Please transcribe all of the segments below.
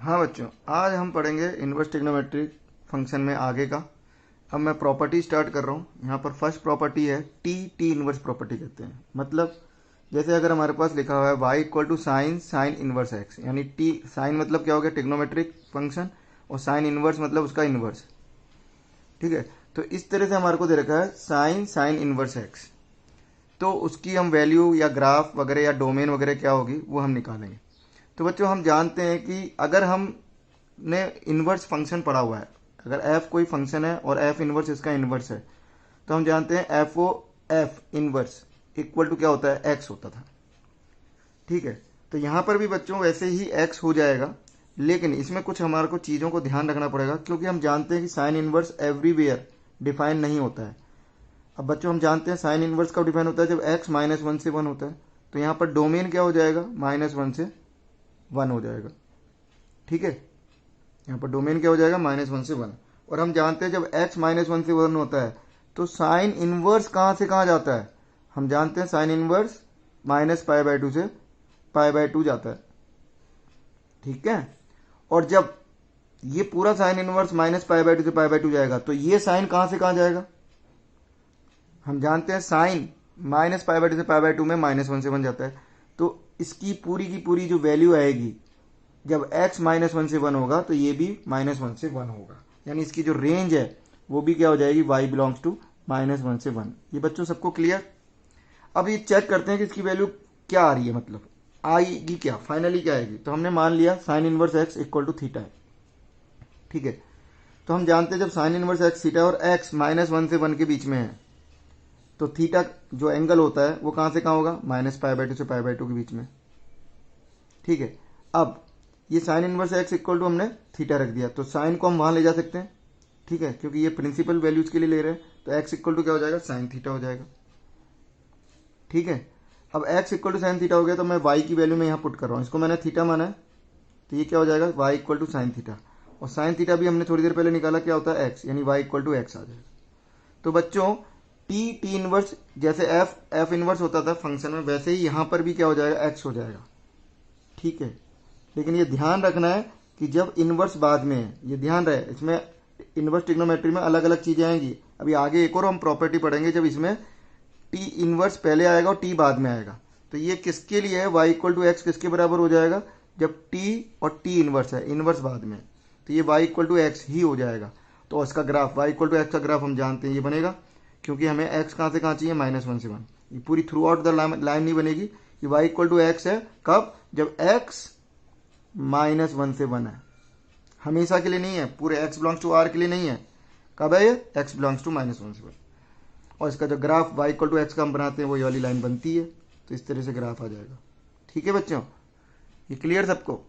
हाँ बच्चों, आज हम पढ़ेंगे इन्वर्स ट्रिग्नोमेट्रिक फंक्शन में आगे का। अब मैं प्रॉपर्टी स्टार्ट कर रहा हूँ। यहाँ पर फर्स्ट प्रॉपर्टी है टी टी इन्वर्स प्रॉपर्टी कहते हैं। मतलब जैसे अगर हमारे पास लिखा हुआ है y equal to sine sine inverse x, यानी टी साइन मतलब क्या हो गया ट्रिग्नोमेट्रिक फंक्शन, और साइन इन्वर्स मतलब उसका इन्वर्स। ठीक है, तो इस तरह से हमारे को दे रखा है साइन साइन इन्वर्स एक्स। तो उसकी हम वैल्यू या ग्राफ वगैरह या डोमेन वगैरह क्या होगी वो हम निकालेंगे। तो बच्चों हम जानते हैं कि अगर हमने इन्वर्स फंक्शन पढ़ा हुआ है, अगर एफ कोई फंक्शन है और एफ इन्वर्स इसका इन्वर्स है, तो हम जानते हैं f o f inverse equal to क्या होता है, एक्स होता था। ठीक है, तो यहां पर भी बच्चों वैसे ही एक्स हो जाएगा, लेकिन इसमें कुछ हमारे को चीज़ों को ध्यान रखना पड़ेगा, क्योंकि हम जानते हैं कि साइन इन्वर्स एवरीवेयर डिफाइन नहीं होता है। अब बच्चों हम जानते हैं साइन इनवर्स कब डिफाइन होता है, जब x -1 से 1 होता है। तो यहाँ पर डोमेन क्या हो जाएगा, -1 से 1 हो जाएगा। ठीक है, यहाँ पर डोमेन क्या हो जाएगा, -1 से 1। और हम जानते हैं जब x -1 से 1 होता है तो साइन इनवर्स कहाँ से कहाँ जाता है, हम जानते हैं साइन इनवर्स -π/2 से π/2 जाता है। ठीक है, और जब ये पूरा साइन इनवर्स -π/2 से π/2 जाएगा तो ये साइन कहाँ से कहाँ जाएगा, हम जानते हैं साइन -π/2 से π/2 में -1 से 1 जाता है। तो इसकी पूरी की पूरी जो वैल्यू आएगी जब x -1 से 1 होगा तो ये भी -1 से 1 होगा, यानी इसकी जो रेंज है वो भी क्या हो जाएगी, y बिलोंग्स टू -1 से 1। ये बच्चों सबको क्लियर। अब ये चेक करते हैं कि इसकी वैल्यू क्या आ रही है, मतलब आएगी क्या, फाइनली क्या आएगी। तो हमने मान लिया sine inverse x equal to theta है। ठीक है, तो हम जानते हैं जब साइन इनवर्स x थीटा और x -1 से 1 के बीच में है तो थीटा जो एंगल होता है वो कहां से कहां होगा, -π/2 से π/2 के बीच में। ठीक है, अब ये sine inverse x equal to हमने थीटा रख दिया, तो साइन को हम वहां ले जा सकते हैं। ठीक है, क्योंकि ये प्रिंसिपल वैल्यूज के लिए ले रहे हैं, तो एक्स इक्वल टू क्या हो जाएगा, साइन थीटा हो जाएगा। ठीक है, अब x equal to sine theta हो गया, तो मैं वाई की वैल्यू में यहाँ पुट कर रहा हूँ, इसको मैंने थीटा माना है, तो ये क्या हो जाएगा, y equal to sine theta. और साइन थीटा भी हमने थोड़ी देर पहले निकाला, क्या होता है एक्स, यानी वाई इक्वल टू एक्स आ जाएगा। तो बच्चों टी टी इनवर्स जैसे एफ एफ इनवर्स होता था फंक्शन में, वैसे ही यहां पर भी क्या हो जाएगा, एक्स हो जाएगा। ठीक है, लेकिन ये ध्यान रखना है कि जब इनवर्स बाद में है, ये ध्यान रहे, इसमें इनवर्स ट्रिग्नोमेट्री में अलग अलग चीजें आएंगी। अभी आगे एक और हम प्रॉपर्टी पढ़ेंगे जब इसमें टी इनवर्स पहले आएगा और टी बाद में आएगा। तो ये किसके लिए है, वाई इक्वल टू एक्स किसके बराबर हो जाएगा, जब टी और टी इनवर्स है, इनवर्स बाद में, तो ये वाई इक्वल टू एक्स ही हो जाएगा। तो इसका graph y equal to x का ग्राफ हम जानते हैं ये बनेगा, क्योंकि हमें x कहाँ से कहाँ चाहिए, -1 से 1। ये पूरी थ्रू आउट द लाइन नहीं बनेगी, ये y इक्वल टू एक्स है कब, जब x -1 से 1 है। हमेशा के लिए नहीं है, पूरे x बिलोंग्स टू r के लिए नहीं है। कब है ये, x बिलोंग्स टू -1 से 1। और इसका जो graph y equal to x का हम बनाते हैं वो ये वाली लाइन बनती है, तो इस तरह से ग्राफ आ जाएगा। ठीक है बच्चों, ये क्लियर सबको।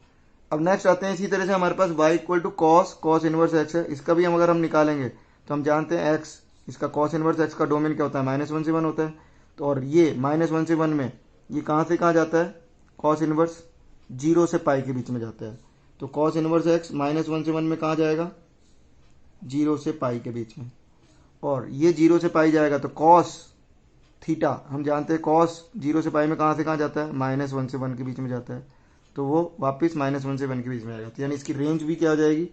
अब नेक्स्ट आते हैं, इसी तरह से हमारे पास y equal to cos inverse x है, इसका भी हम अगर हम निकालेंगे तो हम जानते हैं x, इसका कॉस इनवर्स एक्स का डोमेन क्या होता है, -1 से 1 होता है। तो और ये -1 से 1 में ये कहाँ से कहाँ जाता है, कॉस इनवर्स 0 से पाई के बीच में जाता है। तो कॉस इनवर्स एक्स -1 से 1 में कहाँ जाएगा, 0 से पाई के बीच में। और ये 0 से पाई जाएगा तो कॉस थीटा हम जानते हैं कॉस 0 से पाई में कहाँ से कहाँ जाता है, -1 से 1 के बीच में जाता है। तो वो वापस -1 से 1 के बीच में आएगा, तो यानी इसकी रेंज भी क्या आ जाएगी,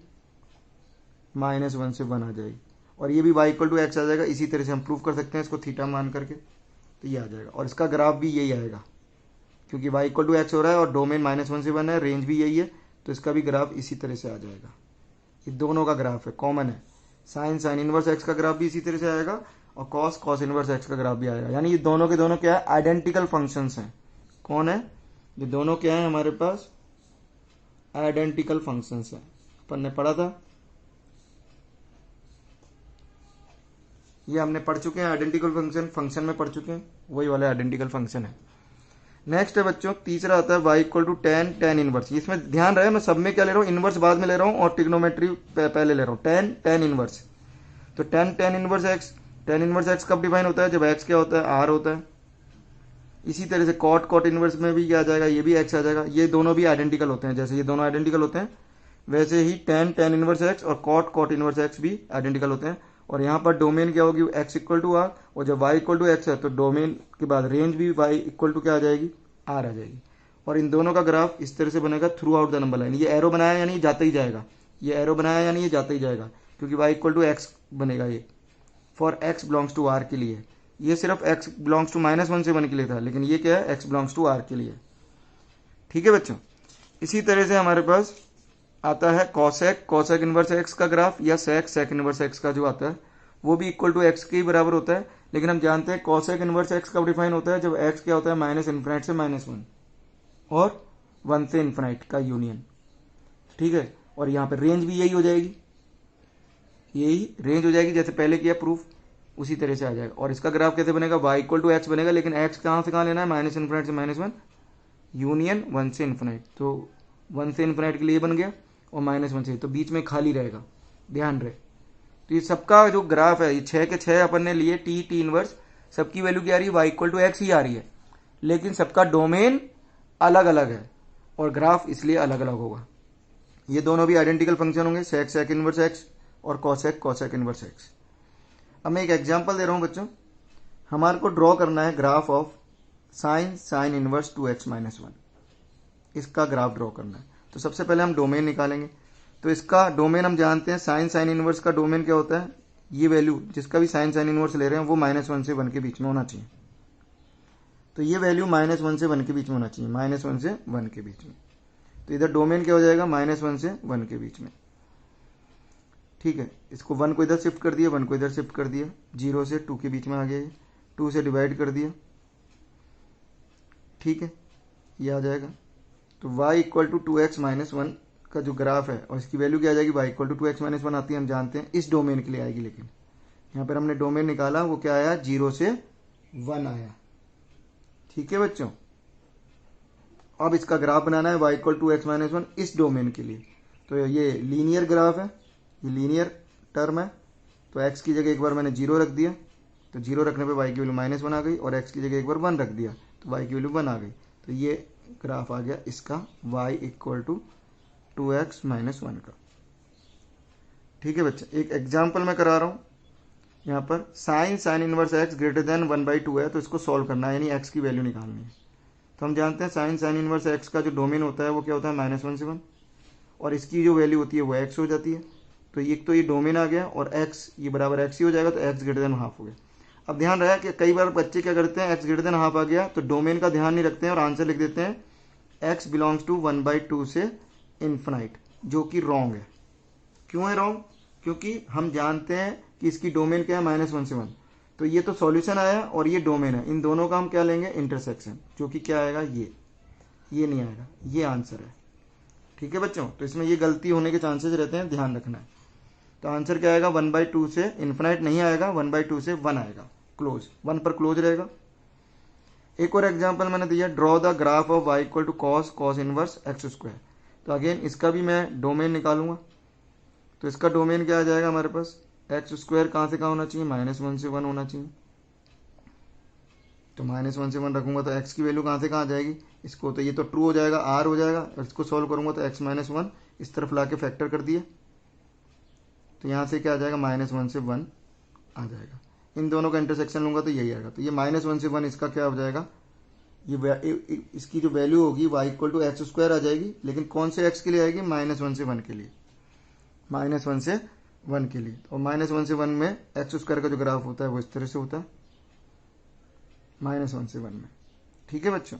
-1 से 1 आ जाएगी। और ये भी y इक्वल टू एक्स आ जाएगा। इसी तरह से हम प्रूव कर सकते हैं इसको थीटा मान करके, तो ये आ जाएगा। और इसका ग्राफ भी यही आएगा, क्योंकि y इक्वल टू एक्स हो रहा है और डोमेन -1 से 1 है, रेंज भी यही है, तो इसका भी ग्राफ इसी तरह से आ जाएगा। ये दोनों का ग्राफ है, कॉमन है। साइन साइन इनवर्स एक्स का ग्राफ भी इसी तरह से आएगा और कॉस कॉस इनवर्स एक्स का ग्राफ भी आएगा। यानी ये दोनों के दोनों क्या है, आइडेंटिकल फंक्शंस हैं। कौन है, ये दोनों क्या है हमारे पास, आइडेंटिकल फंक्शंस हैं। अपन ने पढ़ा था, ये हमने पढ़ चुके हैं, आइडेंटिकल फंक्शन में पढ़ चुके हैं, वही वाले आइडेंटिकल फंक्शन है। नेक्स्ट है बच्चों, तीसरा आता है y equal to tan inverse. इसमें ध्यान रहे मैं सब में क्या ले रहा हूँ, इनवर्स बाद में ले रहा हूँ और ट्रिग्नोमेट्री पहले ले रहा हूँ। टेन इनवर्स, तो tan inverse x, tan inverse x कब डिफाइन होता है, जब एक्स क्या होता है, आर होता है। इसी तरह से कॉट इनवर्स में भी क्या आ जाएगा, ये भी एक्स आ जाएगा। ये दोनों भी आइडेंटिकल होते हैं, जैसे ये दोनों आइडेंटिकल होते हैं वैसे ही टेन इनवर्स एक्स और कॉट इनवर्स एक्स भी आइडेंटिकल होते हैं। और यहाँ पर डोमेन क्या होगी, x इक्वल टू आर, और जब y इक्वल टू एक्स है तो डोमेन के बाद रेंज भी y इक्वल टू क्या आ जाएगी, आर आ जाएगी। और इन दोनों का ग्राफ इस तरह से बनेगा through out the number line. ये एरो बनाया यानी ये जाता ही जाएगा, ये एरो बनाया यानी ये जाता ही जाएगा, क्योंकि y इक्वल टू एक्स बनेगा ये for x belongs to r के लिए। ये सिर्फ x बिलोंग्स टू -1 से 1 के लिए था, लेकिन ये क्या है, x बिलोंग्स टू r के लिए। ठीक है बच्चों, इसी तरह से हमारे पास आता है कॉसेक इनवर्स एक्स का ग्राफ, या सेक इनवर्स एक्स का जो आता है वो भी इक्वल टू एक्स के ही बराबर होता है। लेकिन हम जानते हैं कॉसेक इनवर्स एक्स कब डिफाइन होता है, जब एक्स क्या होता है -∞ से -1 और 1 से इन्फिनाइट का यूनियन। ठीक है, और यहाँ पर रेंज भी यही हो जाएगी, यही रेंज हो जाएगी, जैसे पहले किया प्रूफ उसी तरह से आ जाएगा। और इसका ग्राफ कैसे बनेगा, y इक्वल टू एक्स बनेगा, लेकिन x कहाँ से कहाँ लेना है, -∞ से -1 यूनियन 1 से इन्फिनाइट। तो 1 से इन्फिनाइट के लिए बन गया और -1 से, तो बीच में खाली रहेगा, ध्यान रहे। तो ये सबका जो ग्राफ है, ये 6 के 6 अपन ने लिए, टी इनवर्स, सबकी वैल्यू क्या आ रही है, y इक्वल टू एक्स ही आ रही है, लेकिन सबका डोमेन अलग अलग है और ग्राफ इसलिए अलग अलग होगा। ये दोनों भी आइडेंटिकल फंक्शन होंगे, सेक इनवर्स एक्स और कॉसेक इनवर्स एक्स। अब मैं एक एग्जांपल दे रहा हूं बच्चों, हमारे को ड्रॉ करना है graph of sine inverse 2x-1, इसका ग्राफ ड्रॉ करना है। तो सबसे पहले हम डोमेन निकालेंगे। तो इसका डोमेन हम जानते हैं, साइन इनवर्स का डोमेन क्या होता है, ये वैल्यू जिसका भी साइन इनवर्स ले रहे हैं वो -1 से 1 के बीच में होना चाहिए। तो ये वैल्यू -1 से 1 के बीच में होना चाहिए, -1 से 1 के बीच में। तो इधर डोमेन क्या हो जाएगा, -1 से 1 के बीच में। ठीक है, इसको 1 को इधर शिफ्ट कर दिया, 1 को इधर शिफ्ट कर दिया, 0 से 2 के बीच में आ गया, ये 2 से डिवाइड कर दिया। ठीक है, ये आ जाएगा। तो y इक्वल टू 2x-1 का जो ग्राफ है, और इसकी वैल्यू क्या आ जाएगी, y इक्वल टू 2x-1 आती है, हम जानते हैं इस डोमेन के लिए आएगी। लेकिन यहाँ पर हमने डोमेन निकाला, वो क्या आया, 0 से 1 आया। ठीक है बच्चों, अब इसका ग्राफ बनाना है y इक्वल टू x-1 इस डोमेन के लिए। तो ये लीनियर ग्राफ है, ये लीनियर टर्म है। तो x की जगह एक बार मैंने 0 रख दिया, तो 0 रखने पे y की वैल्यू -1 आ गई, और x की जगह एक बार 1 रख दिया तो y की वैल्यू 1 आ गई। तो ये ग्राफ आ गया इसका y इक्वल टू 2x-1 का। ठीक है बच्चे, एक एग्जाम्पल मैं करा रहा हूँ। यहाँ पर sign inverse x greater than 1/2 है, तो इसको सॉल्व करना है, यानी x की वैल्यू निकालनी है। तो हम जानते हैं साइन इनवर्स x का जो डोमेन होता है वो क्या होता है, -1 से 1, और इसकी जो वैल्यू होती है वो x हो जाती है। तो ये डोमेन आ गया, और x ये बराबर x ही हो जाएगा, तो x ग्रेटर देन हाफ हो गया। अब ध्यान रहा कि कई बार बच्चे क्या करते हैं, x ग्रेटर देन हाफ आ गया तो डोमेन का ध्यान नहीं रखते हैं और आंसर लिख देते हैं x बिलोंग्स टू 1/2 से इन्फिनाइट, जो कि रॉन्ग है। क्यों है रॉन्ग, क्योंकि हम जानते हैं कि इसकी डोमेन क्या है, -1 से 1। तो ये तो सॉल्यूशन आया और ये डोमेन है, इन दोनों का हम क्या लेंगे, इंटरसेक्शन, जो कि क्या आएगा, ये नहीं आएगा, ये आंसर है। ठीक है बच्चों, तो इसमें ये गलती होने के चांसेस रहते हैं, ध्यान रखना है। तो आंसर क्या आएगा, 1/2 से इन्फिनाइट नहीं आएगा, 1/2 से 1 आएगा, क्लोज, 1 पर क्लोज रहेगा। एक और एग्जांपल मैंने दिया, draw the graph of y equal to cos inverse x²। तो अगेन इसका भी मैं डोमेन निकालूंगा। तो इसका डोमेन क्या आ जाएगा हमारे पास, x² कहाँ से कहाँ होना चाहिए, -1 से 1 होना चाहिए। तो -1 से 1 रखूंगा तो x की वैल्यू कहाँ से कहाँ आ जाएगी, इसको तो ये तो ट्रू हो जाएगा, r हो जाएगा, और इसको सॉल्व करूंगा तो x-1 इस तरफ ला के फैक्टर कर दिए, तो यहाँ से क्या आ जाएगा, -1 से 1 आ जाएगा। इन दोनों का इंटरसेक्शन लूंगा तो यही आएगा। तो ये -1 से 1 इसका क्या हो जाएगा, ये इसकी जो वैल्यू होगी y इक्वल टू x² आ जाएगी, लेकिन कौन से x के लिए आएगी, -1 से 1 के लिए, -1 से 1 के लिए। और -1 से 1 में x² का जो ग्राफ होता है वो इस तरह से होता है, -1 से 1 में। ठीक है बच्चों,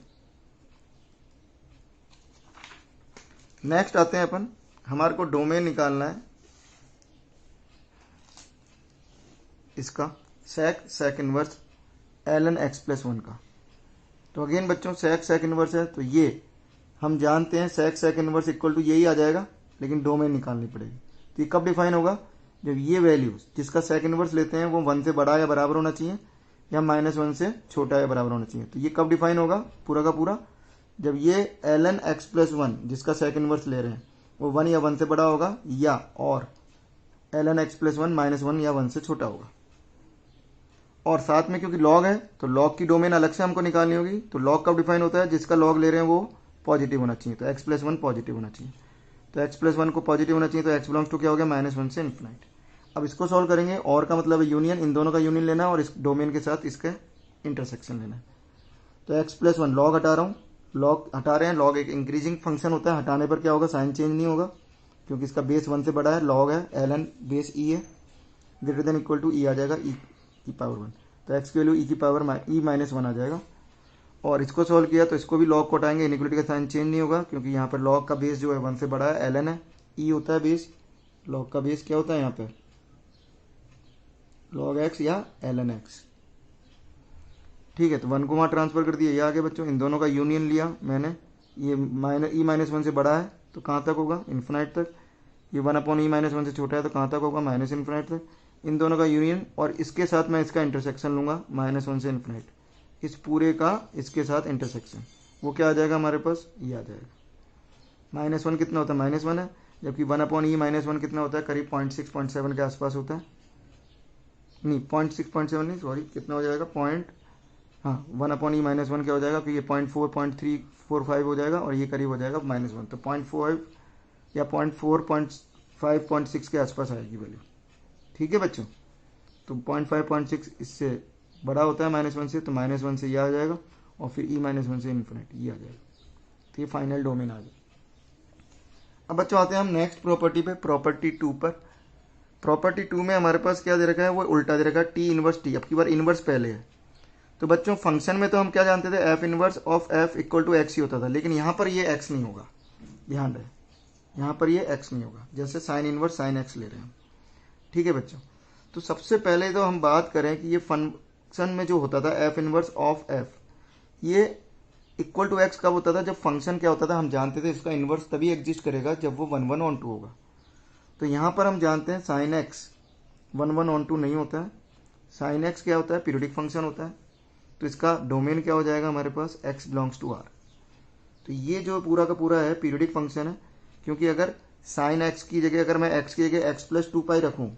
नेक्स्ट आते हैं अपन, हमारे को डोमेन निकालना है इसका सेक इनवर्स ln x+1 का। तो अगेन बच्चों सेक इनवर्स है, तो ये हम जानते हैं सेक इनवर्स इक्वल टू यही आ जाएगा, लेकिन डोमेन निकालनी पड़ेगी। तो ये कब डिफाइन होगा, जब ये वैल्यू जिसका सेक इनवर्स लेते हैं वो 1 से बड़ा या बराबर होना चाहिए, या -1 से छोटा या बराबर होना चाहिए। तो ये कब डिफाइन होगा पूरा का पूरा, जब ये ln x+1 जिसका सेक इनवर्स ले रहे हैं वो 1 या 1 से बड़ा होगा, या और ln x+1 -1 या 1 से छोटा होगा। और साथ में क्योंकि लॉग है तो लॉग की डोमेन अलग से हमको निकालनी होगी। तो लॉग कब डिफाइन होता है, जिसका लॉग ले रहे हैं वो पॉजिटिव होना चाहिए, तो x+1 पॉजिटिव होना चाहिए। तो x+1 को पॉजिटिव होना चाहिए, तो x बिलोंग्स टू क्या हो गया, -1 से इन्फिनाइट। अब इसको सॉल्व करेंगे, और का मतलब है यूनियन, इन दोनों का यूनियन लेना है और इस डोमेन के साथ इसका इंटरसेक्शन लेना है। तो x+1 लॉग हटा रहा हूँ, लॉग हटा रहे हैं, लॉग एक इंक्रीजिंग फंक्शन होता है, हटाने पर क्या होगा, साइन चेंज नहीं होगा क्योंकि इसका बेस 1 से बड़ा है, लॉग है, ln बेस e है, greater than equal to e आ जाएगा, e की पावर 1, तो x की वैल्यू e की पावर e माइनस 1 आ जाएगा। और इसको सॉल्व किया तो इसको भी लॉग को हटाएंगे, इनइक्वलिटी का साइन चेंज नहीं होगा क्योंकि यहाँ पर लॉग का बेस जो है 1 से बड़ा है, ln है, e होता है बेस, लॉग का बेस क्या होता है यहाँ पे, लॉग x या ln x। ठीक है, तो 1 को वहाँ ट्रांसफर कर दिया, ये आगे बच्चों इन दोनों का यूनियन लिया मैंने, ये e माइनस 1 से बड़ा है तो कहाँ तक होगा, इन्फिनाइट तक, ये 1 अपॉन e माइनस 1 से छोटा है तो कहाँ तक होगा, माइनस इन्फिनाइट तक। इन दोनों का यूनियन और इसके साथ मैं इसका इंटरसेक्शन लूँगा, -1 से इन्फिनाइट, इस पूरे का इसके साथ इंटरसेक्शन, वो क्या आ जाएगा हमारे पास, ये आ जाएगा। -1 कितना होता है, -1 है, जबकि 1 अपॉन e माइनस 1 कितना होता है, करीब 0.6-0.7 के आसपास होता है, नहीं 0.6-0.7 नहीं सॉरी, कितना हो जाएगा, हाँ 1 अपॉन ई माइनस 1 क्या हो जाएगा, कि ये 0.4 0.345 हो जाएगा और ये करीब हो जाएगा -1, तो 0.4 या 0.4 0.5 0.6 के आसपास आएगी वैल्यू। ठीक है बच्चों, तो 0.5 0.6 इससे बड़ा होता है -1 से, तो -1 से ये आ जाएगा और फिर e माइनस 1 से इन्फिनिट ये आ जाएगा, तो ये फाइनल डोमेन आ जाएगा। अब बच्चों आते हैं हम नेक्स्ट प्रॉपर्टी पे, प्रॉपर्टी 2 पर। प्रॉपर्टी 2 में हमारे पास क्या दे रखा है, वो उल्टा दे रखा है, टी इनवर्स टी, अब की बार इनवर्स पहले है। तो बच्चों फंक्शन में तो हम क्या जानते थे, F inverse of F equal to x ही होता था, लेकिन यहाँ पर ये एक्स नहीं होगा, ध्यान रहे, यहाँ पर ये एक्स नहीं होगा, जैसे साइन इनवर्स साइन एक्स ले रहे हैं। ठीक है बच्चों, तो सबसे पहले तो हम बात करें कि ये फंक्शन में जो होता था एफ इनवर्स ऑफ एफ, ये इक्वल टू एक्स कब होता था, जब फंक्शन क्या होता था, हम जानते थे इसका इनवर्स तभी एग्जिस्ट करेगा जब वो 1 1 ऑन 2 होगा। तो यहाँ पर हम जानते हैं साइन एक्स 1 1 ऑन 2 नहीं होता है, साइन एक्स क्या होता है, पीरियडिक फंक्शन होता है, तो इसका डोमेन क्या हो जाएगा हमारे पास, x बिलोंग्स टू r। तो ये जो पूरा का पूरा है पीरियडिक फंक्शन है, क्योंकि अगर साइन x की जगह अगर मैं x की जगह x प्लस 2 पाई रखूँ,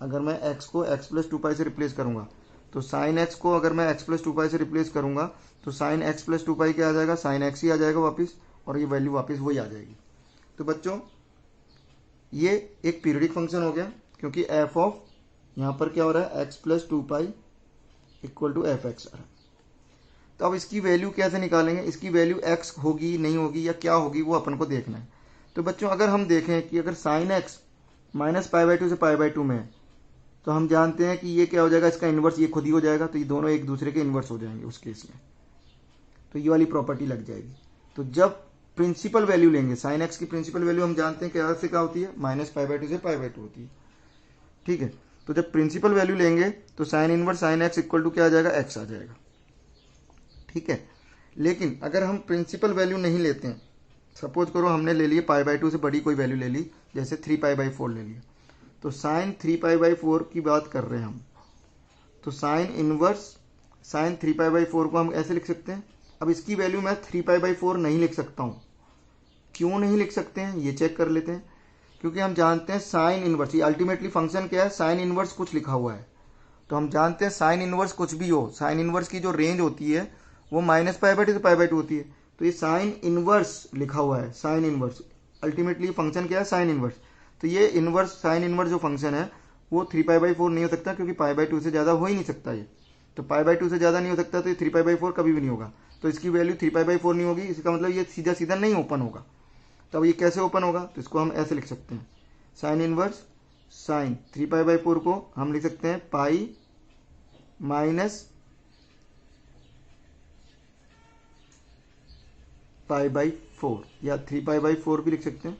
अगर मैं x को x प्लस 2 पाई से रिप्लेस करूँगा, तो साइन x को अगर मैं x प्लस 2 पाई से रिप्लेस करूँगा तो साइन x प्लस 2 पाई क्या आ जाएगा, साइन x ही आ जाएगा वापस, और ये वैल्यू वापस वही आ जाएगी। तो बच्चों ये एक पीरियडिक फंक्शन हो गया, क्योंकि एफ ऑफ यहाँ पर क्या हो रहा है, x plus 2 pi equal to F X आ रहा है। तो अब इसकी वैल्यू कैसे निकालेंगे, इसकी वैल्यू x होगी नहीं होगी या क्या होगी वो अपन को देखना है। तो बच्चों अगर हम देखें कि अगर साइन x -π/2 से π/2 में है, तो हम जानते हैं कि ये क्या हो जाएगा, इसका इन्वर्स ये खुद ही हो जाएगा, तो ये दोनों एक दूसरे के इन्वर्स हो जाएंगे उस केस में, तो ये वाली प्रॉपर्टी लग जाएगी। तो जब प्रिंसिपल वैल्यू लेंगे, साइन एक्स की प्रिंसिपल वैल्यू हम जानते हैं क्या से क्या होती है, -π/2 से π/2 होती है। ठीक है, तो जब प्रिंसिपल वैल्यू लेंगे तो sine inverse sine x equal to क्या आ जाएगा, एक्स आ जाएगा। ठीक है, लेकिन अगर हम प्रिंसिपल वैल्यू नहीं लेते हैं, सपोज करो हमने ले लिए π/2 से बड़ी कोई वैल्यू ले ली, जैसे 3π/4 ले लिया, तो साइन 3π/4 की बात कर रहे हैं हम, तो साइन इनवर्स साइन 3π/4 को हम ऐसे लिख सकते हैं। अब इसकी वैल्यू मैं 3π/4 नहीं लिख सकता हूँ, क्यों नहीं लिख सकते हैं ये चेक कर लेते हैं। क्योंकि हम जानते हैं साइन इनवर्स, ये अल्टीमेटली फंक्शन क्या है, साइन इनवर्स कुछ लिखा हुआ है, तो हम जानते हैं साइन इनवर्स कुछ भी हो, साइन इनवर्स की जो रेंज होती है वो -π/2 से π/2 होती है, तो ये साइन इनवर्स लिखा हुआ है, साइन इनवर्स अल्टीमेटली फंक्शन क्या है, साइन इनवर्स। तो ये इनवर्स साइन इनवर्स जो फंक्शन है वो 3π/4 नहीं हो सकता, क्योंकि π/2 से ज़्यादा हो ही नहीं सकता ये, तो π/2 से ज़्यादा नहीं हो सकता, तो ये 3π/4 कभी भी नहीं होगा, तो इसकी वैल्यू 3π/4 नहीं होगी, इसका मतलब ये सीधा सीधा नहीं ओपन होगा। तब ये कैसे ओपन होगा, तो इसको हम ऐसे लिख सकते हैं, साइन इनवर्स साइन 3π/4 को हम लिख सकते हैं पाई माइनस π/4 या 3π/4 भी लिख सकते हैं।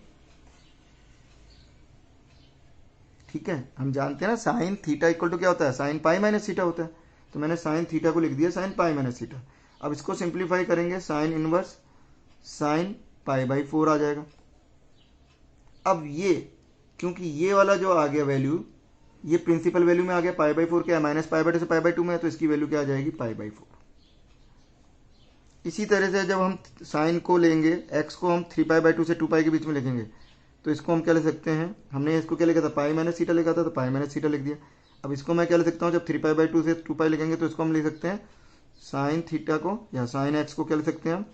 ठीक है, हम जानते हैं ना साइन थीटा इक्वल टू क्या होता है, साइन पाई माइनस थीटा होता है, तो मैंने साइन थीटा को लिख दिया साइन पाई माइनस थीटा। अब इसको सिंप्लीफाई करेंगे, साइन इनवर्स साइन π/4 आ जाएगा। अब ये क्योंकि ये वाला जो आ गया वैल्यू, ये प्रिंसिपल वैल्यू में आ गया, π/4 क्या है, -π/2 से π/2 में है, तो इसकी वैल्यू क्या आ जाएगी, π/4। इसी तरह से जब हम साइन को लेंगे, x को हम 3π/2 से 2π के बीच में लिखेंगे, तो इसको हम क्या लिख सकते हैं, हमने इसको क्या लिखा था, पाई माइनस थीटा लिखा था, तो पाई माइनस थीटा लिख दिया। अब इसको मैं क्या लिख सकता हूँ, जब 3π/2 से 2π लिखेंगे तो इसको हम लिख सकते हैं साइन थीटा को या साइन एक्स को क्या लिख सकते हैं हम,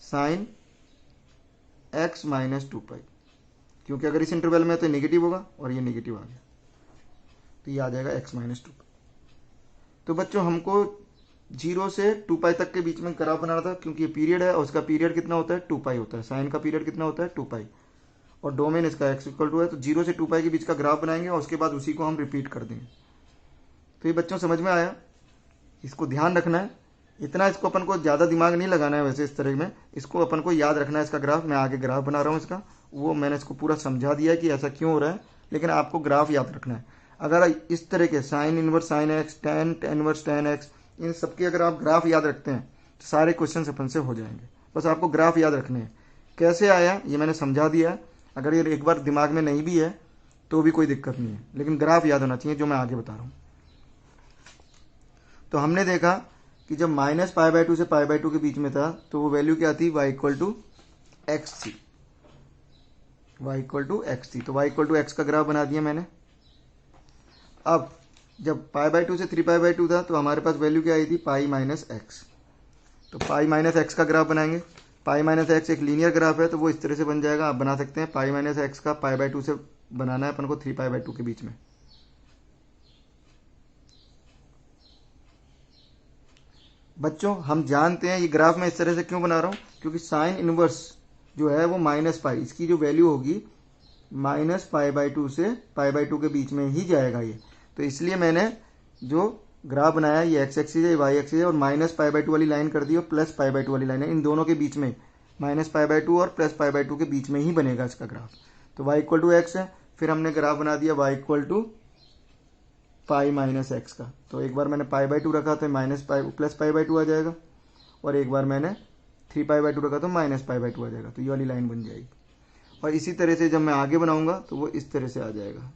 साइन x - 2π, क्योंकि अगर इस इंटरवल में तो नेगेटिव होगा और ये नेगेटिव आ गया, तो ये आ जाएगा x - 2π। तो बच्चों हमको 0 से 2 पाई तक के बीच में ग्राफ बनाना था, क्योंकि ये पीरियड है और उसका पीरियड कितना होता है 2 पाई होता है, साइन का पीरियड कितना होता है 2 पाई, और डोमेन इसका x=2 है। तो 0 से 2 पाई के बीच का ग्राफ बनाएंगे और उसके बाद उसी को हम रिपीट कर देंगे। तो ये बच्चों समझ में आया, इसको ध्यान रखना है, इतना इसको अपन को ज़्यादा दिमाग नहीं लगाना है वैसे इस तरह में, इसको अपन को याद रखना है। इसका ग्राफ मैं आगे ग्राफ बना रहा हूँ इसका, वो मैंने इसको पूरा समझा दिया है कि ऐसा क्यों हो रहा है, लेकिन आपको ग्राफ याद रखना है। अगर इस तरह के sine inverse sine X, tan inverse tan X, इन सबके अगर आप ग्राफ याद रखते हैं तो सारे क्वेश्चन अपन से हो जाएंगे। बस आपको ग्राफ याद रखने हैं। कैसे आया ये मैंने समझा दिया है, अगर ये एक बार दिमाग में नहीं भी है तो भी कोई दिक्कत नहीं है, लेकिन ग्राफ याद होना चाहिए जो मैं आगे बता रहा हूँ। तो हमने देखा कि जब -π/2 से π/2 के बीच में था तो वो वैल्यू क्या थी, y=x थी, y=x थी। तो y=x का ग्राफ बना दिया मैंने। अब जब π/2 से 3π/2 था तो हमारे पास वैल्यू क्या आई थी, π-x। तो π-x का ग्राफ बनाएंगे। π-x एक लीनियर ग्राफ है तो वो इस तरह से बन जाएगा, आप बना सकते हैं। π-x का π/2 से बनाना है अपन को 3π/2 के बीच में। बच्चों हम जानते हैं ये ग्राफ मैं इस तरह से क्यों बना रहा हूँ, क्योंकि साइन इनवर्स जो है वो -π, इसकी जो वैल्यू होगी -π/2 से π/2 के बीच में ही जाएगा ये। तो इसलिए मैंने जो ग्राफ बनाया ये x एक्सिस है, y एक्सिस है, और -π/2 वाली लाइन कर दी और +π/2 वाली लाइन है, इन दोनों के बीच में -π/2 और +π/2 के बीच में ही बनेगा इसका ग्राफ। तो y=x है, फिर हमने ग्राफ बना दिया y=π-x का। तो एक बार मैंने π/2 रखा तो +π/2 आ जाएगा, और एक बार मैंने 3π/2 रखा तो -π/2 आ जाएगा। तो ये वाली लाइन बन जाएगी, और इसी तरह से जब मैं आगे बनाऊंगा तो वो इस तरह से आ जाएगा।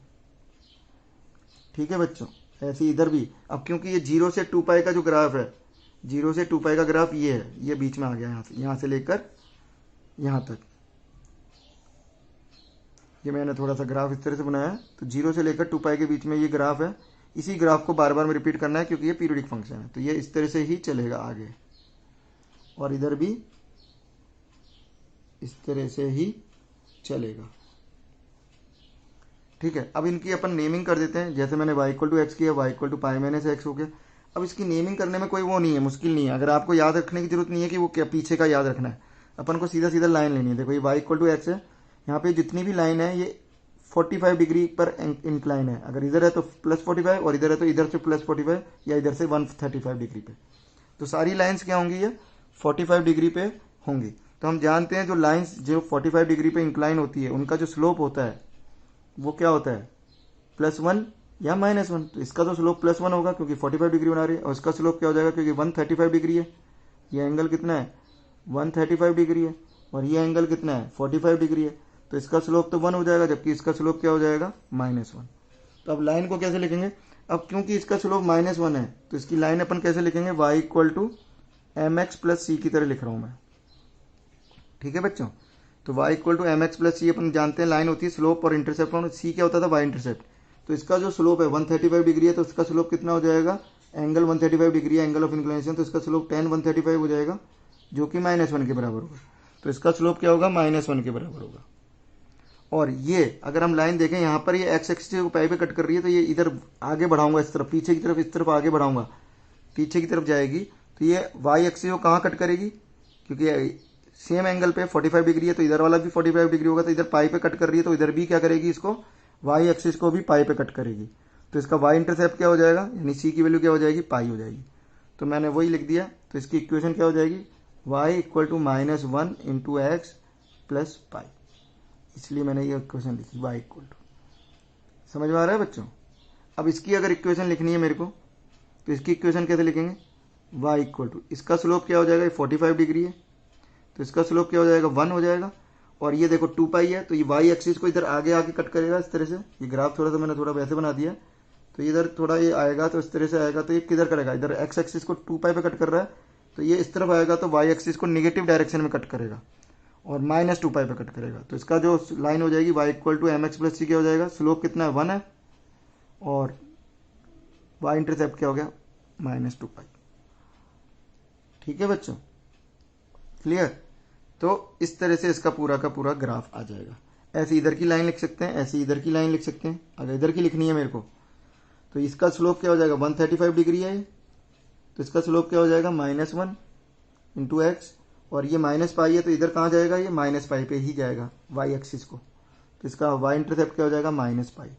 ठीक है बच्चों, ऐसे इधर भी। अब क्योंकि ये 0 से 2 पाई का जो ग्राफ है, 0 से 2 पाई का ग्राफ ये है, ये बीच में आ गया, यहाँ से लेकर यहाँ तक। ये मैंने थोड़ा सा ग्राफ इस तरह से बनाया। तो 0 से लेकर 2 पाई के बीच में ये ग्राफ है, इसी ग्राफ को बार बार में रिपीट करना है क्योंकि ये पीरियडिक फंक्शन है। तो ये इस तरह से ही चलेगा आगे, और इधर भी इस तरह से ही चलेगा। ठीक है, अब इनकी अपन नेमिंग कर देते हैं। जैसे मैंने y=x किया, y=π-x हो गया। अब इसकी नेमिंग करने में कोई वो नहीं है, मुश्किल नहीं है। अगर आपको याद रखने की जरूरत नहीं है कि वो क्या पीछे का याद रखना है, अपन को सीधा सीधा लाइन लेनी है। देखो ये y=x है, यहाँ पे जितनी भी लाइन है ये 45 डिग्री पर इंक्लाइन है। अगर इधर है तो +45, और इधर है तो इधर से +45, या इधर से 135 डिग्री पे। तो सारी लाइन्स क्या होंगी, ये 45 डिग्री पे होंगी। तो हम जानते हैं जो लाइन्स जो 45 डिग्री पे इंक्लाइन होती है उनका जो स्लोप होता है वो क्या होता है, +1 या -1। तो इसका तो स्लोप +1 होगा क्योंकि 45 डिग्री बना रही है, और इसका स्लोप क्या हो जाएगा क्योंकि 135 डिग्री है। ये एंगल कितना है, 135 डिग्री है, और ये एंगल कितना है, 45 डिग्री है। तो इसका स्लोप तो 1 हो जाएगा, जबकि इसका स्लोप क्या हो जाएगा, -1। तो अब लाइन को कैसे लिखेंगे, अब क्योंकि इसका स्लोप -1 है तो इसकी लाइन अपन कैसे लिखेंगे, y=mx + c की तरह लिख रहा हूं मैं। ठीक है बच्चों, तो y=mx + c अपन जानते हैं लाइन होती है स्लोप और इंटरसेप्ट, और c क्या होता था, y इंटरसेप्ट। तो इसका जो स्लोप है 135 डिग्री है, तो इसका स्लोप कितना हो जाएगा, एंगल 135 डिग्री है, एंगल ऑफ इंक्लिनेशन। तो इसका स्लोप tan 135 हो जाएगा, जो कि -1 के बराबर होगा। तो इसका स्लोप क्या होगा, -1 के बराबर होगा। और ये अगर हम लाइन देखें, यहाँ पर ये x एक्सिस को पाई पे कट कर रही है, तो ये इधर आगे बढ़ाऊंगा इस तरफ, पीछे की तरफ, इस तरफ आगे बढ़ाऊंगा, पीछे की तरफ जाएगी। तो ये y एक्सिस को कहाँ कट करेगी, क्योंकि सेम एंगल पे 45 डिग्री है, तो इधर वाला भी 45 डिग्री होगा। तो इधर पाई पे कट कर रही है, तो इधर भी क्या करेगी, इसको y एक्सिस को भी पाई पे कट करेगी। तो इसका y इंटरसेप्ट क्या हो जाएगा, यानी c की वैल्यू क्या हो जाएगी, पाई हो जाएगी। तो मैंने वही लिख दिया। तो इसकी इक्वेशन क्या हो जाएगी, y = -1 × x + पाई। इसलिए मैंने ये इक्वेशन लिखी, y समझ में आ रहा है बच्चों। अब इसकी अगर इक्वेशन लिखनी है मेरे को, तो इसकी इक्वेशन कैसे लिखेंगे, y इसका स्लोप क्या हो जाएगा, 45 डिग्री है, तो इसका स्लोप क्या हो जाएगा, 1 हो जाएगा। और ये देखो 2 पाई है, तो ये y एक्सिस को इधर आगे आके कट करेगा इस तरह से। ये ग्राफ थोड़ा सा मैंने थोड़ा वैसे बना दिया, तो इधर थोड़ा ये आएगा तो इस तरह से आएगा। तो ये किधर करेगा, इधर x एक्सिस को 2 पाई पे कट कर रहा है, तो ये इस तरफ आएगा तो y एक्सिस को नेगेटिव डायरेक्शन में कट करेगा और -2 पाई पे कट करेगा। तो इसका जो लाइन हो जाएगी y=mx + c क्या हो जाएगा, स्लोप कितना है, 1 है, और y इंटरसेप्ट क्या हो गया, -2 पाई। ठीक है बच्चों, क्लियर। तो इस तरह से इसका पूरा का पूरा ग्राफ आ जाएगा। ऐसे इधर की लाइन लिख सकते हैं, ऐसे इधर की लाइन लिख सकते हैं। अगर इधर की लिखनी है मेरे को, तो इसका स्लोप क्या हो जाएगा, 135 डिग्री है, तो इसका स्लोप क्या हो जाएगा -1 इंटू एक्स, और ये माइनस पाई है तो इधर कहाँ जाएगा, ये माइनस पाई पे ही जाएगा वाई एक्सिस को, तो इसका वाई इंटरसेप्ट क्या हो जाएगा -पाई।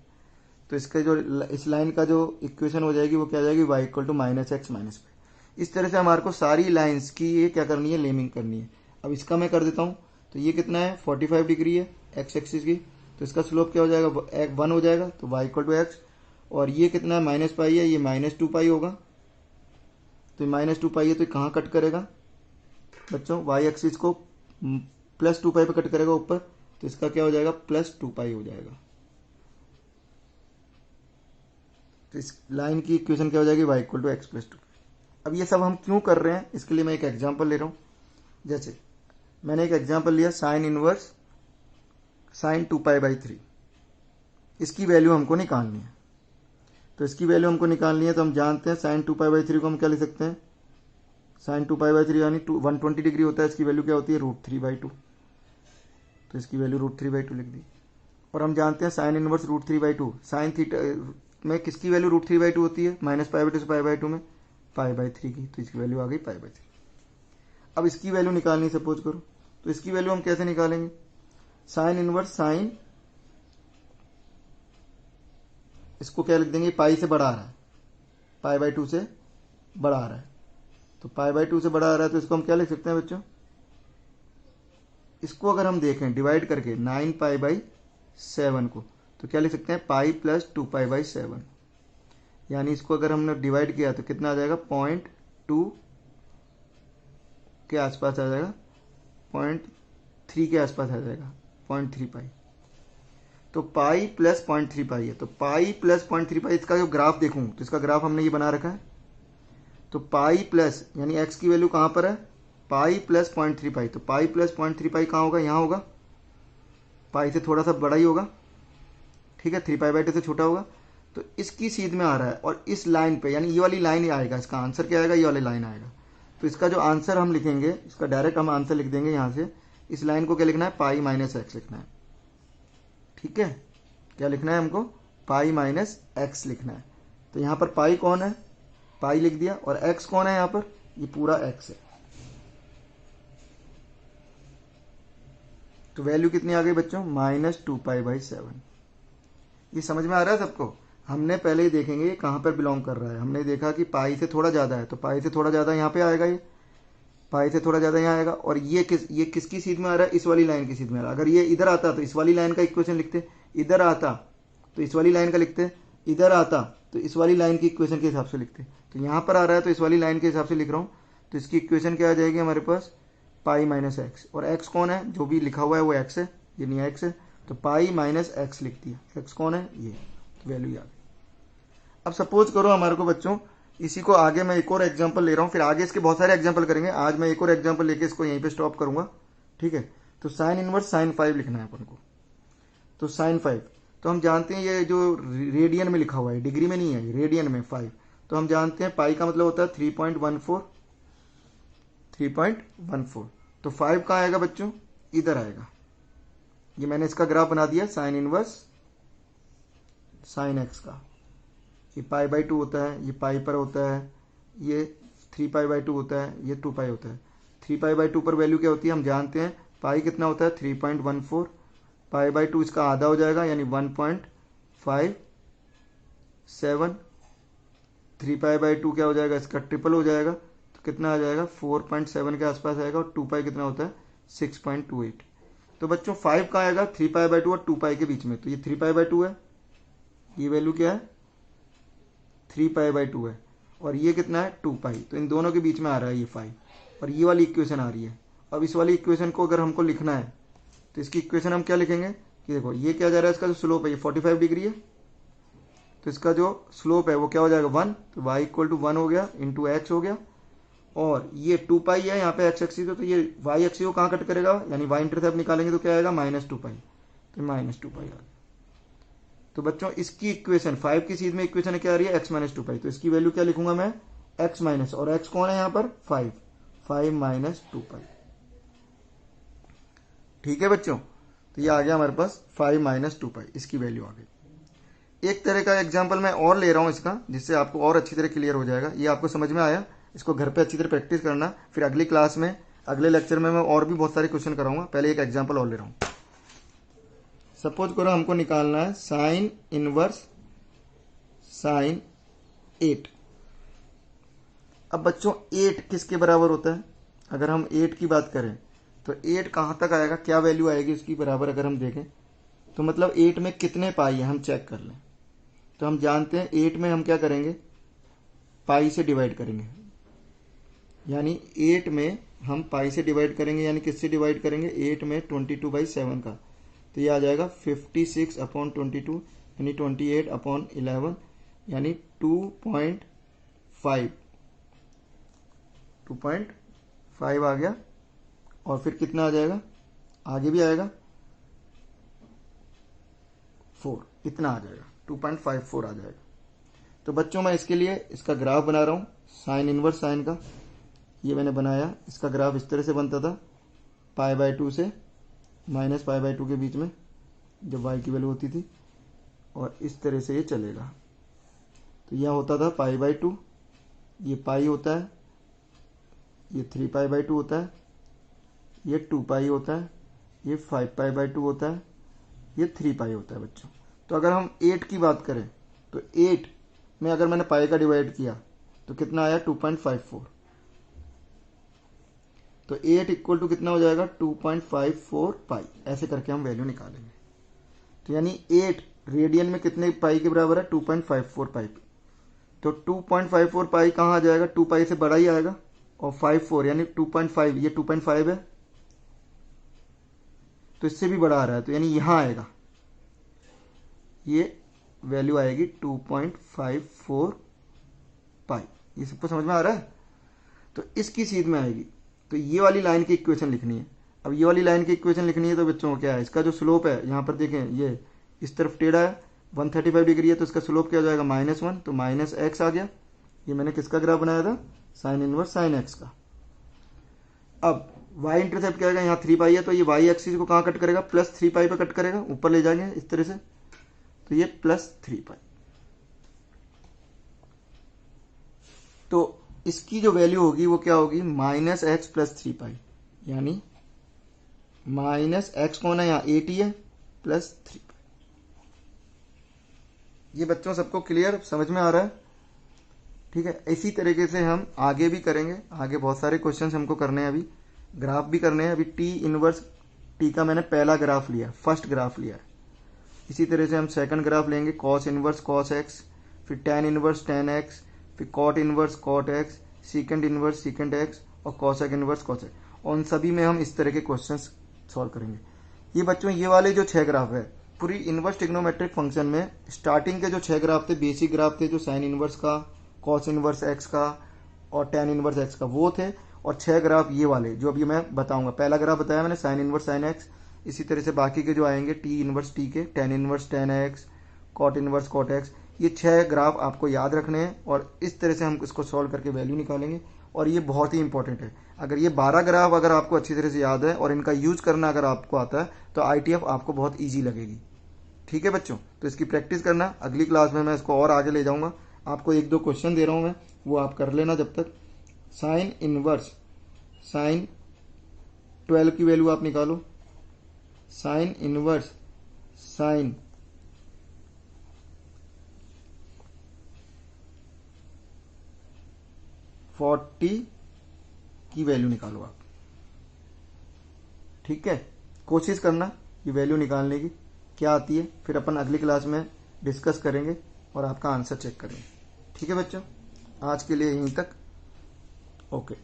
तो इसके जो इस लाइन का जो इक्वेशन हो जाएगी वो क्या हो जाएगी, y इक्वल टू -x -पाई। इस तरह से हमारे को सारी लाइंस की ये क्या करनी है, लेमिंग करनी है। अब इसका मैं कर देता हूँ, तो ये कितना है 45 डिग्री है एक्स एक्सिस की, तो इसका स्लोप क्या हो जाएगा 1 हो जाएगा, तो y इक्वल टू एक्स, और ये कितना है -पाई है, ये -2 पाई होगा, तो -2 पाई है तो कहाँ कट करेगा बच्चों, y एक्सिस को +2 पाई पे कट करेगा ऊपर, तो इसका क्या हो जाएगा +2 पाई हो जाएगा। तो इस लाइन की इक्वेशन क्या हो जाएगी, y इक्वल टू एक्स +2। अब ये सब हम क्यों कर रहे हैं, इसके लिए मैं एक एग्जांपल ले रहा हूँ। जैसे मैंने एक एग्जांपल लिया साइन इनवर्स साइन 2π/3, इसकी वैल्यू हमको निकालनी है। तो इसकी वैल्यू हमको निकालनी है, तो हम जानते हैं साइन 2π/3 को हम क्या लिख सकते हैं, साइन 2π/3 यानी 120 डिग्री होता है, इसकी वैल्यू क्या होती है √3/2, तो इसकी वैल्यू √3/2 लिख दी। और हम जानते हैं साइन इनवर्स √3/2, साइन थीटा में किसकी वैल्यू √3/2 होती है, -π/2 से π/2 में π/3 की, तो इसकी वैल्यू आ गई π/3। अब इसकी वैल्यू निकालनी सपोज करो, तो इसकी वैल्यू हम कैसे निकालेंगे, साइन इनवर्स साइन, इसको क्या लिख देंगे, पाई से बढ़ा रहा है, π/2 से बढ़ा रहा है, तो π/2 से बढ़ा रहा है, तो इसको हम क्या लिख सकते हैं बच्चों, इसको अगर हम देखें डिवाइड करके 9π/7 को, तो क्या लिख सकते हैं पाई प्लस 2π/7, यानी इसको अगर हमने डिवाइड किया तो कितना आ जाएगा 0.2 के आसपास आ जाएगा, 0.3 के आसपास आ जाएगा, 0.3 पाई। तो पाई प्लस 0.3 पाई है, तो पाई प्लस 0.3 पाई, इसका जो ग्राफ देखूं तो इसका ग्राफ हमने ये बना रखा है, तो पाई प्लस यानी एक्स की वैल्यू कहाँ पर है, पाई प्लस 0.3 पाई, तो पाई प्लस 0.3 पाई कहाँ होगा, यहाँ होगा, पाई से थोड़ा सा बड़ा ही होगा, ठीक है, 3π/2 से छोटा होगा, तो इसकी सीध में आ रहा है, और इस लाइन पे यानी ये वाली लाइन ही आएगा, इसका आंसर क्या आएगा, ये वाली लाइन आएगा। तो इसका जो आंसर हम लिखेंगे, इसका डायरेक्ट हम आंसर लिख देंगे यहाँ से, इस लाइन को क्या लिखना है, पाई माइनस एक्स लिखना है, ठीक है, क्या लिखना है हमको, पाई माइनस एक्स लिखना है। तो यहाँ पर पाई कौन है, पाई लिख दिया, और एक्स कौन है यहाँ पर, ये पूरा एक्स है। तो वैल्यू कितनी आ गई बच्चों, -2π/7। ये समझ में आ रहा है सबको, हमने पहले ही देखेंगे ये कहाँ पर बिलोंग कर रहा है, हमने देखा कि पाई से थोड़ा ज़्यादा है, तो पाई से थोड़ा ज़्यादा यहाँ पे आएगा, ये पाई से थोड़ा ज़्यादा यहाँ आएगा, और ये किसकी सीध में आ रहा है, इस वाली लाइन की सीध में आ रहा है। अगर ये इधर आता तो इस वाली लाइन का इक्वेशन लिखते, इधर आता तो इस वाली लाइन का लिखते, इधर आता तो इस वाली लाइन की इक्वेशन के हिसाब से लिखते। तो यहाँ पर आ रहा है तो इस वाली लाइन के हिसाब से लिख रहा हूँ, तो इसकी इक्वेशन क्या आ जाएगी हमारे पास, पाई माइनस एक्स, और एक्स कौन है, जो भी लिखा हुआ है वो एक्स है, ये नहीं एक्स है, तो पाई माइनस एक्स लिख दिया, एक्स कौन है, ये वैल्यू आ गई। अब सपोज करो हमारे को बच्चों, इसी को आगे मैं एक और एग्जांपल ले रहा हूँ, फिर आगे इसके बहुत सारे एग्जांपल करेंगे, आज मैं एक और एग्जांपल लेके इसको यहीं पे स्टॉप करूंगा, ठीक है। तो साइन इनवर्स साइन 5 लिखना है अपन को, तो साइन 5, तो हम जानते हैं ये जो रेडियन में लिखा हुआ है, डिग्री में नहीं है, रेडियन में 5, तो हम जानते हैं पाई का मतलब होता है 3.14, तो 5 कहाँ आएगा बच्चों, इधर आएगा। ये मैंने इसका ग्राफ बना दिया, साइन इनवर्स साइन एक्स का, ये π/2 होता है, ये पाई पर होता है, ये 3π/2 होता है, ये 2 पाई होता है। 3π/2 पर वैल्यू क्या होती है, हम जानते हैं पाई कितना होता है 3.14, π/2 इसका आधा हो जाएगा यानी 1.57, 3π/2 क्या हो जाएगा, इसका ट्रिपल हो जाएगा, तो कितना आ जाएगा 4.7 के आसपास आएगा, और 2 पाई कितना होता है 6.28। तो बच्चों 5 का आएगा 3π/2 और 2 पाई के बीच में, तो ये 3π/2 है, ये वैल्यू क्या है 3π/2 है, और ये कितना है 2 पाई, तो इन दोनों के बीच में आ रहा है ये 5, और ये वाली इक्वेशन आ रही है। अब इस वाली इक्वेशन को अगर हमको लिखना है, तो इसकी इक्वेशन हम क्या लिखेंगे कि देखो ये क्या जा रहा है, इसका जो स्लोप है ये 45 डिग्री है, तो इसका जो स्लोप है वो क्या हो जाएगा 1, तो y इक्वल टू 1 हो गया इंटू एक्स हो गया, और ये 2 पाई है यहाँ पे एक्स एक्सिस, तो ये y एक्सिस को कहाँ कट करेगा, यानी y इंटरसेप्ट निकालेंगे तो क्या आएगा -2 पाई, तो -2 पाई आ गया। तो बच्चों इसकी इक्वेशन 5 की सीध में इक्वेशन क्या आ रही है, x -2 पाई, तो इसकी वैल्यू क्या लिखूंगा मैं, x माइनस, और x कौन है यहाँ पर 5 -2 पाई, ठीक है बच्चों। तो ये आ गया हमारे पास 5 -2 पाई, इसकी वैल्यू आ गई। एक तरह का एग्जाम्पल मैं और ले रहा हूं इसका, जिससे आपको और अच्छी तरह क्लियर हो जाएगा। ये आपको समझ में आया, इसको घर पे अच्छी तरह प्रैक्टिस करना। फिर अगली क्लास में, अगले लेक्चर में मैं और भी बहुत सारे क्वेश्चन कराऊंगा। पहले एक एग्जांपल और ले रहा हूं। सपोज करो हमको निकालना है साइन इनवर्स साइन 8। अब बच्चों 8 किसके बराबर होता है? अगर हम 8 की बात करें तो 8 कहां तक आएगा, क्या वैल्यू आएगी उसकी बराबर अगर हम देखें तो मतलब 8 में कितने पाई है हम चेक कर लें। तो हम जानते हैं 8 में हम क्या करेंगे, पाई से डिवाइड करेंगे, यानी 8 में हम पाई से डिवाइड करेंगे, यानी किससे डिवाइड करेंगे, 8 में 22/7 का, तो ये आ जाएगा 56/22 यानी 28/11 यानी 2.5 आ गया। और फिर कितना आ जाएगा, आगे भी आएगा 4, इतना आ जाएगा 2.54 आ जाएगा। तो बच्चों मैं इसके लिए इसका ग्राफ बना रहा हूं, साइन इनवर्स साइन का। ये मैंने बनाया, इसका ग्राफ इस तरह से बनता था, π/2 से -π/2 के बीच में जब y की वैल्यू होती थी, और इस तरह से ये चलेगा। तो यह होता था π/2, ये पाई होता है, ये 3π/2 होता है, ये 2π होता है, ये 5π/2 होता है, ये 3π होता है बच्चों। तो अगर हम 8 की बात करें तो 8 में अगर मैंने पाई का डिवाइड किया तो कितना आया 2.54। तो 8 इक्वल टू कितना हो जाएगा 2.54 पाई। ऐसे करके हम वैल्यू निकालेंगे। तो यानी 8 रेडियन में कितने पाई के बराबर है, 2.54 पाई। तो 2.54 पाई कहाँ आ जाएगा, 2 पाई से बड़ा ही आएगा, और 54 यानी 2.5, ये 2.5 है तो इससे भी बड़ा आ रहा है, तो यानी यहां आएगा, ये वैल्यू आएगी 2.54 पाई। ये सबको समझ में आ रहा है? तो इसकी सीध में आएगी। तो ये वाली लाइन की इक्वेशन लिखनी है। अब ये वाली लाइन की इक्वेशन लिखनी है तो बच्चों क्या है, इसका जो स्लोप है, यहां पर देखें ये इस तरफ टेढ़ा है, 135 डिग्री है, तो इसका स्लोप क्या हो जाएगा -1, तो -x आ गया। ये मैंने किसका ग्राफ बनाया था, साइन इनवर्स साइन x का। अब y इंटरसेप्ट क्या आएगा, यहाँ 3 पाई है, तो ये y एक्सिस को कहाँ कट करेगा, +3 पाई पे कट करेगा, ऊपर ले जाएंगे इस तरह से, तो ये +3 पाई। तो इसकी जो वैल्यू होगी वो क्या होगी, -x + 3 पाई, यानी -x कौन है यहाँ, 8 ही है, +3 पाई। ये बच्चों सबको क्लियर समझ में आ रहा है? ठीक है। इसी तरीके से हम आगे भी करेंगे, आगे बहुत सारे क्वेश्चंस हमको करने हैं, अभी ग्राफ भी करने हैं। अभी टी इनवर्स टी का मैंने पहला ग्राफ लिया, फर्स्ट ग्राफ लिया है। इसी तरह से हम सेकंड ग्राफ लेंगे, कॉस इनवर्स कॉस एक्स, फिर टैन इनवर्स टैन एक्स, फिर cot inverse cot x, secant inverse secant x, और कॉसेक इनवर्स कॉसेक। और उन सभी में हम इस तरह के क्वेश्चन सॉल्व करेंगे। ये बच्चों ये वाले जो 6 ग्राफ है पूरी इनवर्स ट्रिग्नोमेट्रिक फंक्शन में, स्टार्टिंग के जो 6 ग्राफ थे, बेसिक ग्राफ थे, जो साइन इनवर्स का, कॉस इनवर्स एक्स का और टैन इनवर्स एक्स का वो थे, और 6 ग्राफ ये वाले जो अभी मैं बताऊंगा। पहला ग्राफ बताया मैंने साइन इनवर्स साइन एक्स, इसी तरह से बाकी के जो आएंगे टी इनवर्स टी के, tan inverse tan x, cot inverse cot x, ये 6 ग्राफ आपको याद रखने हैं, और इस तरह से हम इसको सॉल्व करके वैल्यू निकालेंगे। और ये बहुत ही इंपॉर्टेंट है। अगर ये 12 ग्राफ अगर आपको अच्छी तरह से याद है और इनका यूज करना अगर आपको आता है तो ITF आपको बहुत ईजी लगेगी। ठीक है बच्चों, तो इसकी प्रैक्टिस करना। अगली क्लास में मैं इसको और आगे ले जाऊंगा। आपको 1-2 क्वेश्चन दे रहा हूं मैं, वो आप कर लेना जब तक। साइन इनवर्स साइन 12 की वैल्यू आप निकालो, साइन इनवर्स साइन 40 की वैल्यू निकालो आप। ठीक है, कोशिश करना ये वैल्यू निकालने की क्या आती है, फिर अपन अगली क्लास में डिस्कस करेंगे और आपका आंसर चेक करेंगे। ठीक है बच्चों, आज के लिए यहीं तक। ओके।